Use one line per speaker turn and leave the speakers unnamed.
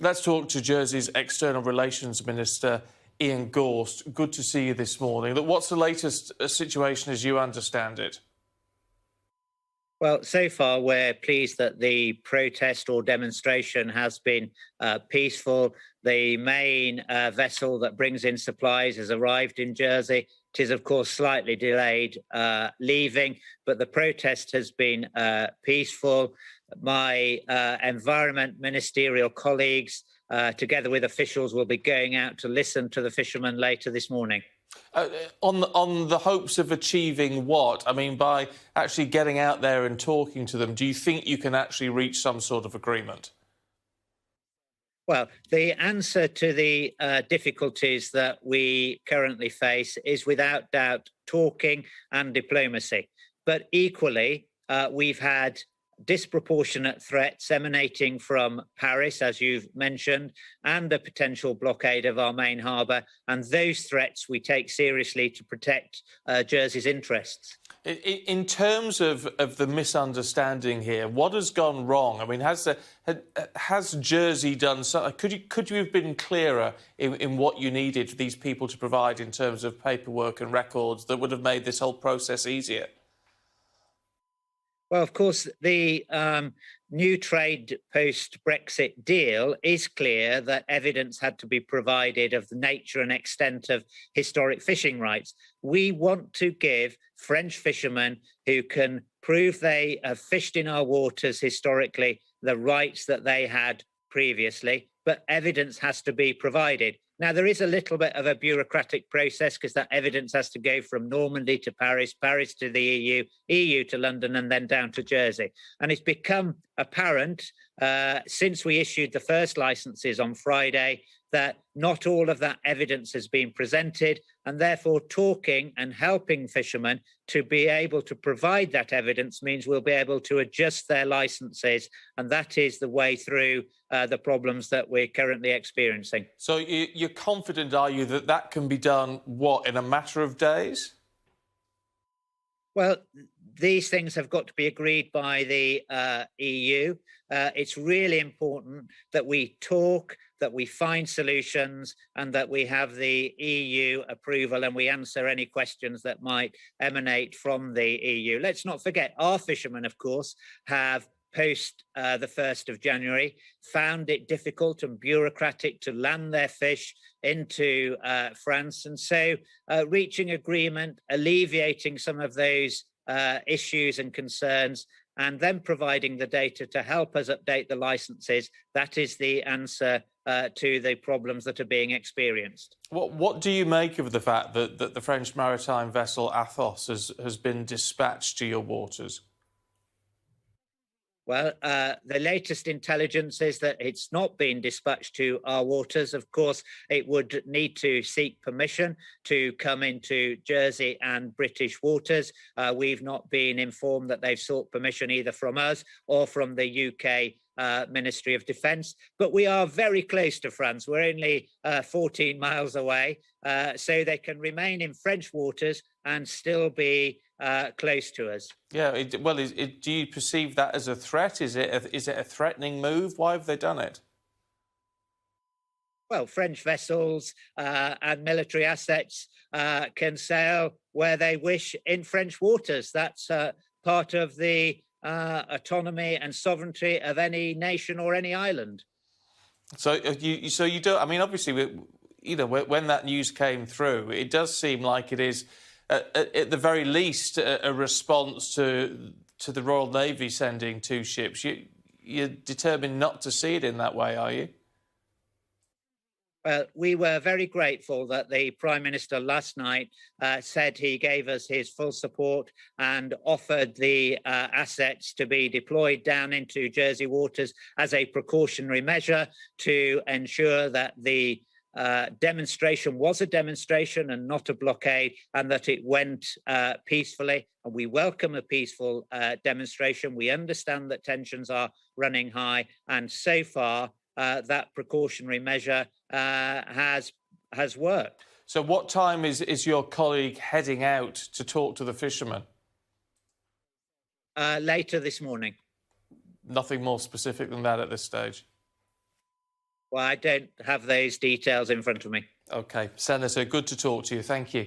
Let's talk to Jersey's External Relations Minister, Ian Gorst. Good to see you this morning. What's the latest situation as you understand it?
Well, so far, we're pleased that the protest or demonstration has been peaceful. The main vessel that brings in supplies has arrived in Jersey. It is, of course, slightly delayed leaving, but the protest has been peaceful. My environment ministerial colleagues, together with officials, will be going out to listen to the fishermen later this morning.
On the hopes of achieving what? I mean, by actually getting out there and talking to them, do you think you can actually reach some sort of agreement?
Well, the answer to the difficulties that we currently face is without doubt talking and diplomacy. But equally, we've had disproportionate threats emanating from Paris, as you've mentioned, and a potential blockade of our main harbour. And those threats we take seriously to protect Jersey's interests.
In terms of the misunderstanding here, what has gone wrong? I mean, has Jersey done something? Could you have been clearer in what you needed for these people to provide in terms of paperwork and records that would have made this whole process easier?
Well, of course, the new trade post-Brexit deal is clear that evidence had to be provided of the nature and extent of historic fishing rights. We want to give French fishermen who can prove they have fished in our waters historically the rights that they had previously, but evidence has to be provided. Now, there is a little bit of a bureaucratic process because that evidence has to go from Normandy to Paris, Paris to the EU, EU to London, and then down to Jersey. And it's become apparent since we issued the first licenses on Friday that not all of that evidence has been presented, and therefore talking and helping fishermen to be able to provide that evidence means we'll be able to adjust their licenses, and that is the way through the problems that we're currently experiencing.
So you're confident, are you, that that can be done, what, in a matter of days?
Well, these things have got to be agreed by the EU. It's really important that we talk, that we find solutions, and that we have the EU approval and we answer any questions that might emanate from the EU. Let's not forget, our fishermen, of course, have post the 1st of January, found it difficult and bureaucratic to land their fish into France. And so reaching agreement, alleviating some of those issues and concerns, and then providing the data to help us update the licenses, that is the answer to the problems that are being experienced.
What do you make of the fact that the French maritime vessel Athos has been dispatched to your waters?
Well, the latest intelligence is that it's not been dispatched to our waters. Of course, it would need to seek permission to come into Jersey and British waters. We've not been informed that they've sought permission either from us or from the UK Ministry of Defence. But we are very close to France. We're only 14 miles away, so they can remain in French waters and still be close to us.
Yeah, do you perceive that as a threat? Is it a threatening move? Why have they done it?
Well, French vessels and military assets can sail where they wish in French waters. That's part of the autonomy and sovereignty of any nation or any island.
So you don't. I mean, obviously, when that news came through, it does seem like it is, at the very least, a response to the Royal Navy sending 2 ships. You're determined not to see it in that way, are you?
Well, we were very grateful that the Prime Minister last night said he gave us his full support and offered the assets to be deployed down into Jersey waters as a precautionary measure to ensure that the demonstration was a demonstration and not a blockade, and that it went peacefully. And we welcome a peaceful demonstration. We understand that tensions are running high, and so far that precautionary measure has worked.
So what time is your colleague heading out to talk to the fishermen?
Later this morning.
Nothing more specific than that at this stage?
Well, I don't have those details in front of me.
OK. Senator, good to talk to you. Thank you.